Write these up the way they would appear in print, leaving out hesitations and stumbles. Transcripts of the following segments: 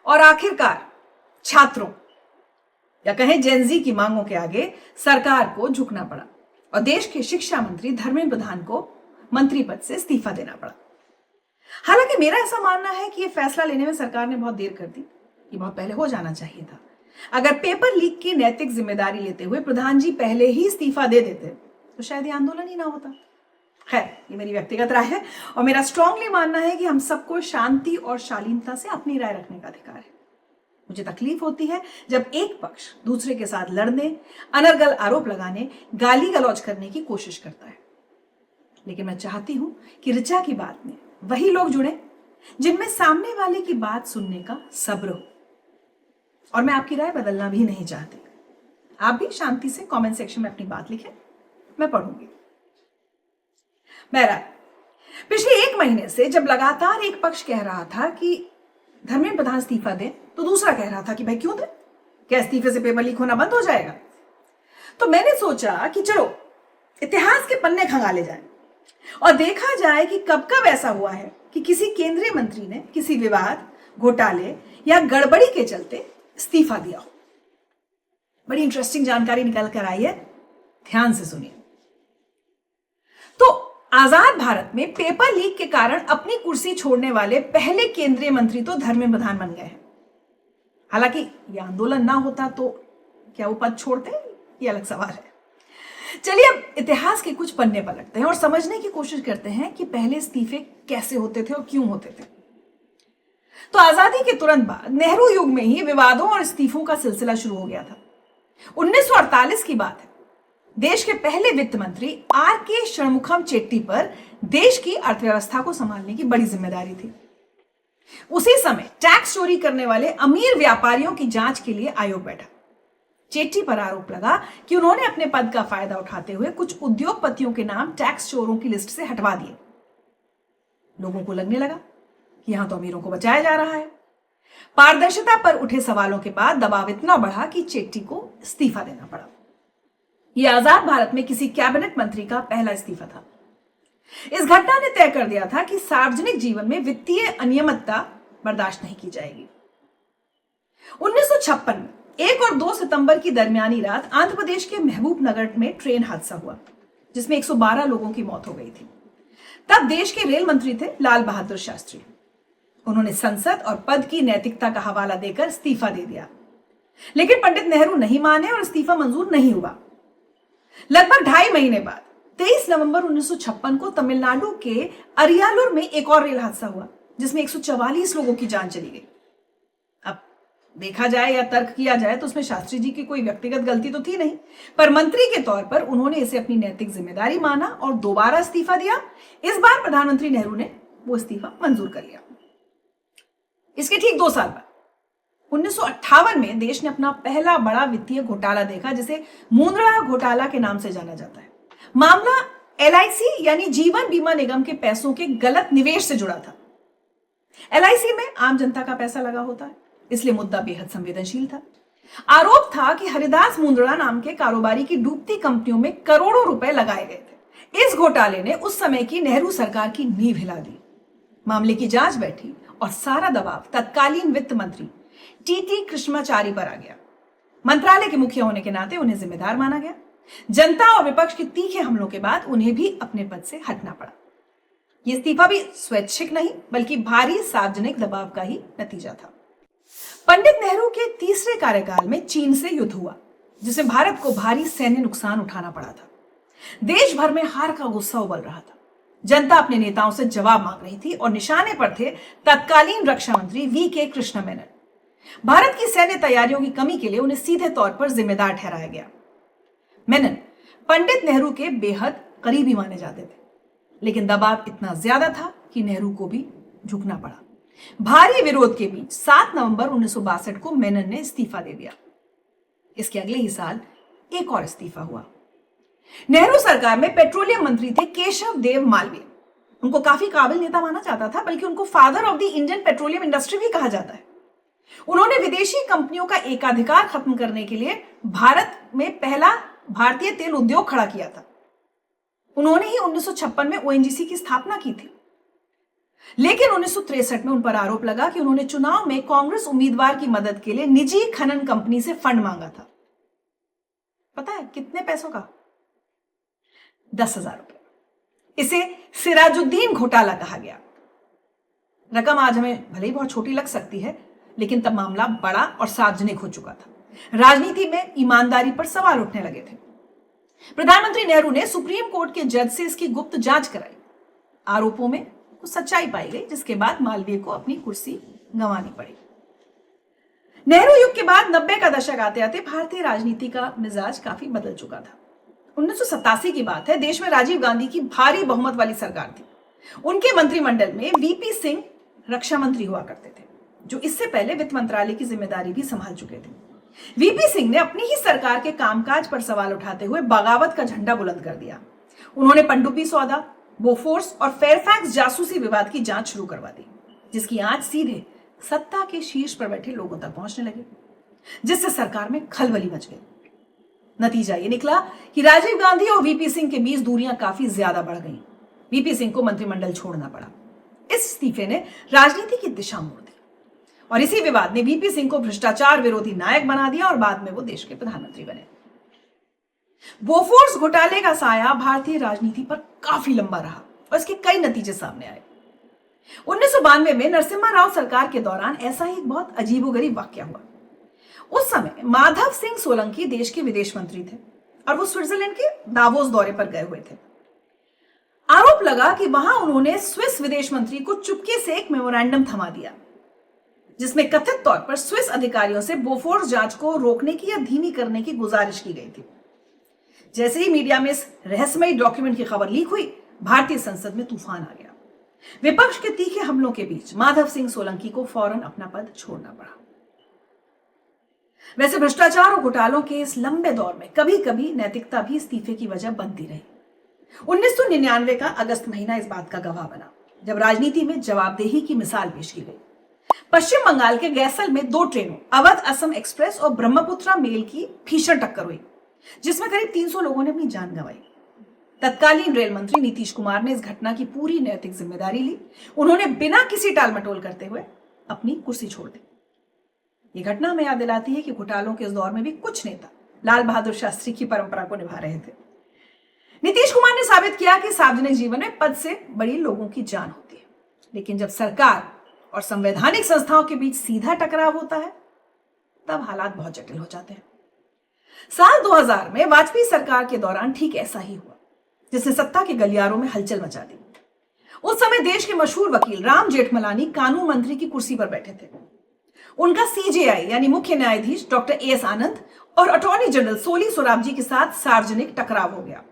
और आखिरकार छात्रों या कहें जेनजी की मांगों के आगे सरकार को झुकना पड़ा और देश के शिक्षा मंत्री धर्मेंद्र प्रधान को मंत्री पद से इस्तीफा देना पड़ा। हालांकि मेरा ऐसा मानना है कि यह फैसला लेने में सरकार ने बहुत देर कर दी। ये बहुत पहले हो जाना चाहिए था। अगर पेपर लीक की नैतिक जिम्मेदारी लेते हुए प्रधान जी पहले ही इस्तीफा दे देते तो शायद ये आंदोलन ही ना होता। खैर, ये मेरी व्यक्तिगत राय है और मेरा स्ट्रांगली मानना है कि हम सबको शांति और शालीनता से अपनी राय रखने का अधिकार है। मुझे तकलीफ होती है जब एक पक्ष दूसरे के साथ लड़ने, अनर्गल आरोप लगाने, गाली गलौज करने की कोशिश करता है। लेकिन मैं चाहती हूं कि ऋचा की बात में वही लोग जुड़े जिनमें सामने वाले की बात सुनने का सब्र हो। और मैं आपकी राय बदलना भी नहीं चाहती। आप भी शांति से कमेंट सेक्शन में अपनी बात लिखें, मैं पढ़ूंगी। बहरहाल, पिछले 1 महीने से जब लगातार एक पक्ष कह रहा था कि धर्मेंद्र प्रधान इस्तीफा दें तो दूसरा कह रहा था कि भाई क्यों दें, क्या इस्तीफे से पेपर लीक होना बंद हो जाएगा? तो मैंने सोचा कि चलो इतिहास के पन्ने खंगाले जाएं और देखा जाए कि कब कब ऐसा हुआ है कि किसी केंद्रीय मंत्री ने किसी विवाद, घोटाले या गड़बड़ी के चलते इस्तीफा दिया हो। बड़ी इंटरेस्टिंग जानकारी निकल कर आई है, ध्यान से सुनिए। तो आजाद भारत में पेपर लीक के कारण अपनी कुर्सी छोड़ने वाले पहले केंद्रीय मंत्री तो धर्मेंद्र प्रधान बन गए हैं। हालांकि यह आंदोलन ना होता तो क्या वो पद छोड़ते, ये अलग सवाल है। चलिए अब इतिहास के कुछ पन्ने पलटते हैं और समझने की कोशिश करते हैं कि पहले इस्तीफे कैसे होते थे और क्यों होते थे। तो आजादी के तुरंत बाद नेहरू युग में ही विवादों और इस्तीफों का सिलसिला शुरू हो गया था। 1948 की बात है। देश के पहले वित्त मंत्री आर.के. षणमुखम चेट्टी पर देश की अर्थव्यवस्था को संभालने की बड़ी जिम्मेदारी थी। उसी समय टैक्स चोरी करने वाले अमीर व्यापारियों की जांच के लिए आयोग बैठा। चेट्टी पर आरोप लगा कि उन्होंने अपने पद का फायदा उठाते हुए कुछ उद्योगपतियों के नाम टैक्स चोरों की लिस्ट से हटवा दिए। लोगों को लगने लगा कि यहां तो अमीरों को बचाया जा रहा है। पारदर्शिता पर उठे सवालों के बाद दबाव इतना बढ़ा कि चेट्टी को इस्तीफा देना पड़ा। यह आजाद भारत में किसी कैबिनेट मंत्री का पहला इस्तीफा था। इस घटना ने तय कर दिया था कि सार्वजनिक जीवन में वित्तीय अनियमितता बर्दाश्त नहीं की जाएगी। 1956 में 1 और 2 सितंबर की दरमियानी रात आंध्र प्रदेश के महबूब नगर में ट्रेन हादसा हुआ जिसमें 112 लोगों की मौत हो गई थी। तब देश के रेल मंत्री थे लाल बहादुर शास्त्री। उन्होंने संसद और पद की नैतिकता का हवाला देकर इस्तीफा दे दिया, लेकिन पंडित नेहरू नहीं माने और इस्तीफा मंजूर नहीं हुआ। लगभग 2.5 महीने बाद 23 नवंबर 1956 को तमिलनाडु के अरियालूर में एक और रेल हादसा हुआ जिसमें 144 लोगों की जान चली गई। अब देखा जाए या तर्क किया जाए तो उसमें शास्त्री जी की कोई व्यक्तिगत गलती तो थी नहीं, पर मंत्री के तौर पर उन्होंने इसे अपनी नैतिक जिम्मेदारी माना और दोबारा इस्तीफा दिया। इस बार प्रधानमंत्री नेहरू ने वो इस्तीफा मंजूर कर लिया। इसके ठीक 2 साल बाद 1958 में देश ने अपना पहला बड़ा वित्तीय घोटाला देखा जिसे मुंद्रा घोटाला के नाम से जाना जाता है। मामला एलआईसी यानी जीवन बीमा निगम के पैसों के गलत निवेश से जुड़ा था। एलआईसी में आम जनता का पैसा लगा होता है, इसलिए मुद्दा बेहद संवेदनशील था। आरोप था कि हरिदास मुंद्रा नाम के कारोबारी की डूबती कंपनियों में करोड़ों रुपए लगाए गए थे। इस घोटाले ने उस समय की नेहरू सरकार की नींव हिला दी। मामले की जांच बैठी और सारा दबाव तत्कालीन वित्त मंत्री टीटी कृष्णाचारी पर आ गया। मंत्रालय के मुखिया होने के नाते उन्हें जिम्मेदार माना गया। जनता और विपक्ष के तीखे हमलों के बाद उन्हें भी अपने पद से हटना पड़ा। यह इस्तीफा भी स्वैच्छिक नहीं बल्कि भारी सार्वजनिक दबाव का ही नतीजा था। पंडित नेहरू के तीसरे कार्यकाल में चीन से युद्ध हुआ जिसमें भारत को भारी सैन्य नुकसान उठाना पड़ा था। देश भर में हार का गुस्सा उबल रहा था। जनता अपने नेताओं से जवाब मांग रही थी और निशाने पर थे तत्कालीन रक्षा मंत्री वी.के. कृष्ण मेनन। भारत की सैन्य तैयारियों की कमी के लिए उन्हें सीधे तौर पर जिम्मेदार ठहराया गया। मेनन पंडित नेहरू के बेहद करीबी माने जाते थे, लेकिन दबाव इतना ज्यादा था कि नेहरू को भी झुकना पड़ा। भारी विरोध के बीच 7 नवंबर 1962 को मेनन ने इस्तीफा दे दिया। इसके अगले ही साल एक और इस्तीफा हुआ। नेहरू सरकार में पेट्रोलियम मंत्री थे केशव देव मालवीय। उनको काफी काबिल नेता माना जाता था, बल्कि उनको father of the Indian petroleum industry भी कहा जाता है। उन्होंने विदेशी कंपनियों का एकाधिकार खत्म करने के लिए भारत में पहला भारतीय तेल उद्योग खड़ा किया था। उन्होंने ही 1956 में ओएनजीसी की स्थापना की थी। लेकिन 1963 में उन पर आरोप लगा कि उन्होंने चुनाव में कांग्रेस उम्मीदवार की मदद के लिए निजी खनन कंपनी से फंड मांगा था। पता है कितने पैसों का? 10,000 रुपए। इसे सिराजुद्दीन घोटाला कहा गया। रकम आज हमें भले ही बहुत छोटी लग सकती है, लेकिन तब मामला बड़ा और सार्वजनिक हो चुका था। राजनीति में ईमानदारी पर सवाल उठने लगे थे। प्रधानमंत्री नेहरू ने सुप्रीम कोर्ट के जज से इसकी गुप्त जांच कराई। आरोपों में कुछ सच्चाई पाई गई, जिसके बाद मालवीय को अपनी कुर्सी गंवानी पड़ी। नेहरू युग के बाद 90 का दशक आते आते भारतीय राजनीति का मिजाज काफी बदल चुका था। 1987 की बात है। देश में राजीव गांधी की भारी बहुमत वाली सरकार थी। उनके मंत्रिमंडल में वीपी सिंह रक्षा मंत्री हुआ करते थे, जो इससे पहले वित्त मंत्रालय की जिम्मेदारी भी संभाल चुके थे। वीपी सिंह ने अपनी ही सरकार के कामकाज पर सवाल उठाते हुए बगावत का झंडा बुलंद कर दिया। उन्होंने पनडुब्बी सौदा, बोफोर्स और फेयरफैक्स जासूसी विवाद की जांच शुरू करवा दी, जिसकी आंच सीधे सत्ता के शीर्ष पर बैठे लोगों तक पहुंचने लगी, जिससे सरकार में खलबली मच गई। नतीजा ये निकला कि राजीव गांधी और वीपी सिंह के बीच दूरियां काफी ज्यादा बढ़ गईं। वीपी सिंह को मंत्रिमंडल छोड़ना पड़ा। इस इस्तीफे ने राजनीति की दिशा मोड़ दी और इसी विवाद ने वीपी सिंह को भ्रष्टाचार विरोधी नायक बना दिया और बाद में वो देश के प्रधानमंत्री बने। बोफोर्स घोटाले का साया भारतीय राजनीति पर काफी लंबा रहा और इसके कई नतीजे सामने आए। 1992 में नरसिम्हा राव सरकार के दौरान ऐसा ही एक बहुत अजीबोगरीब वाकया हुआ। उस समय माधव सिंह सोलंकी देश के विदेश मंत्री थे और वो स्विट्जरलैंड के दावोस दौरे पर गए हुए थे। आरोप लगा कि वहां उन्होंने स्विस विदेश मंत्री को चुपके से एक मेमोरेंडम थमा दिया, जिसमें कथित तौर पर स्विस अधिकारियों से बोफोर्स जांच को रोकने की या धीमी करने की गुजारिश की गई थी। जैसे ही मीडिया में इस रहस्यमयी डॉक्यूमेंट की खबर लीक हुई, भारतीय संसद में तूफान आ गया। विपक्ष के तीखे हमलों के बीच माधव सिंह सोलंकी को फौरन अपना पद छोड़ना पड़ा। वैसे भ्रष्टाचार और घोटालों के इस लंबे दौर में कभी कभी नैतिकता भी इस्तीफे की वजह बनती रही। 1999 का अगस्त महीना इस बात का गवाह बना, जब राजनीति में जवाबदेही की मिसाल पेश की गई। पश्चिम बंगाल के गैसल में 2 ट्रेनों अवध असम एक्सप्रेस और ब्रह्मपुत्रा मेल की भीषण टक्कर हुई, जिसमें करीब 300 लोगों ने अपनी जान गंवाई। तत्कालीन रेल मंत्री नीतीश कुमार ने इस घटना की पूरी नैतिक जिम्मेदारी ली। उन्होंने बिना किसी टालमटोल करते हुए अपनी कुर्सी छोड़ दी। यह घटना हमें याद दिलाती है कि घोटालों के इस दौर में भी कुछ नेता लाल बहादुर शास्त्री की परंपरा को निभा रहे थे। नीतीश कुमार ने साबित किया कि सार्वजनिक जीवन में पद से बड़ी लोगों की जान होती है, लेकिन जब सरकार और संवैधानिक संस्थाओं के बीच सीधा टकराव होता है, तब हालात बहुत जटिल हो जाते हैं। साल 2000 में वाजपेयी सरकार के दौरान ठीक ऐसा ही हुआ, जिसने सत्ता के गलियारों में हलचल मचा दी। उस समय देश के मशहूर वकील राम जेठमलानी कानून मंत्री की कुर्सी पर बैठे थे। उनका सीजेआई यानी मुख्य न्यायाधीश डॉक्टर एस आनंद और अटॉर्नी जनरल सोली सोराबजी के साथ सार्वजनिक टकराव हो गया।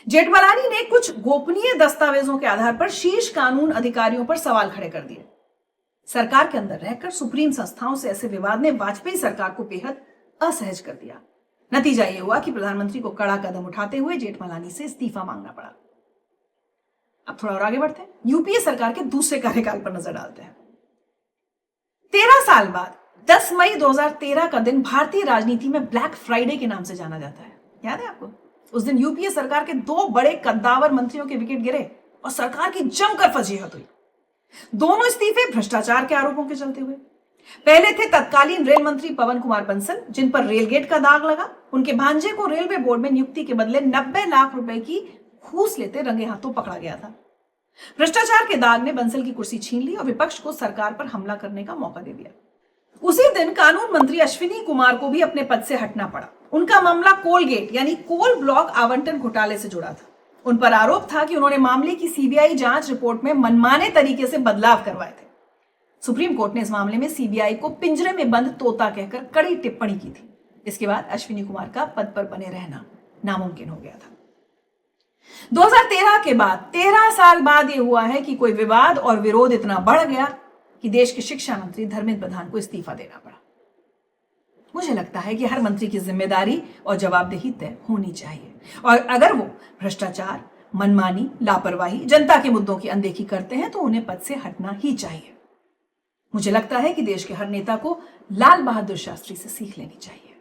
जेठमलानी ने कुछ गोपनीय दस्तावेजों के आधार पर शीर्ष कानून अधिकारियों पर सवाल खड़े कर दिए। सरकार के अंदर रहकर सुप्रीम संस्थाओं से ऐसे विवाद ने वाजपेयी सरकार को बेहद असहज कर दिया। नतीजा यह हुआ कि प्रधानमंत्री को कड़ा कदम उठाते हुए जेठमलानी से इस्तीफा मांगना पड़ा। अब थोड़ा और आगे बढ़ते हैं, यूपीए सरकार के दूसरे कार्यकाल पर नजर डालते हैं। 13 साल बाद 10 मई 2013 का दिन भारतीय राजनीति में ब्लैक फ्राइडे के नाम से जाना जाता है। याद है आपको? उस दिन यूपीए सरकार के 2 बड़े कद्दावर मंत्रियों के विकेट गिरे और सरकार की जमकर फजीहत हुई। दोनों इस्तीफे भ्रष्टाचार के आरोपों के चलते हुए। पहले थे तत्कालीन रेल मंत्री पवन कुमार बंसल, जिन पर रेलगेट का दाग लगा। उनके भांजे को रेलवे बोर्ड में नियुक्ति के बदले 90 लाख रुपए की घूस लेते रंगे हाथों पकड़ा गया था। भ्रष्टाचार के दाग ने बंसल की कुर्सी छीन ली और विपक्ष को सरकार पर हमला करने का मौका दे दिया। उसी दिन कानून मंत्री अश्विनी कुमार को भी अपने पद से हटना पड़ा। उनका मामला कोलगेट यानी कोल ब्लॉक आवंटन घोटाले से जुड़ा था। उन पर आरोप था कि उन्होंने मामले की सीबीआई जांच रिपोर्ट में मनमाने तरीके से बदलाव करवाए थे। सुप्रीम कोर्ट ने इस मामले में सीबीआई को पिंजरे में बंद तोता कहकर कड़ी टिप्पणी की थी। इसके बाद अश्विनी कुमार का पद पर बने रहना नामुमकिन हो गया था। 2013 के बाद 13 साल बाद यह हुआ है कि कोई विवाद और विरोध इतना बढ़ गया कि देश के शिक्षा मंत्री धर्मेंद्र प्रधान को इस्तीफा देना पड़ा। मुझे लगता है कि हर मंत्री की जिम्मेदारी और जवाबदेही तय होनी चाहिए, और अगर वो भ्रष्टाचार, मनमानी, लापरवाही, जनता के मुद्दों की अनदेखी करते हैं तो उन्हें पद से हटना ही चाहिए। मुझे लगता है कि देश के हर नेता को लाल बहादुर शास्त्री से सीख लेनी चाहिए।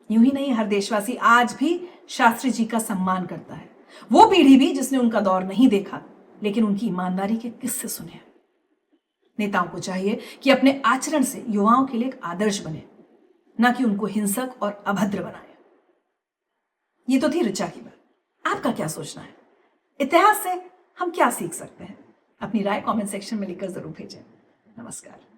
यूं ही नहीं, हर देशवासी आज भी शास्त्री जी का सम्मान करता है। वो पीढ़ी भी जिसने उनका दौर नहीं देखा, लेकिन उनकी ईमानदारी के किस्से सुने। नेताओं को चाहिए कि अपने आचरण से युवाओं के लिए एक आदर्श बने, ना कि उनको हिंसक और अभद्र बनाए। ये तो थी ऋचा की बात। आपका क्या सोचना है? इतिहास से हम क्या सीख सकते हैं? अपनी राय कमेंट सेक्शन में लिखकर जरूर भेजें। नमस्कार।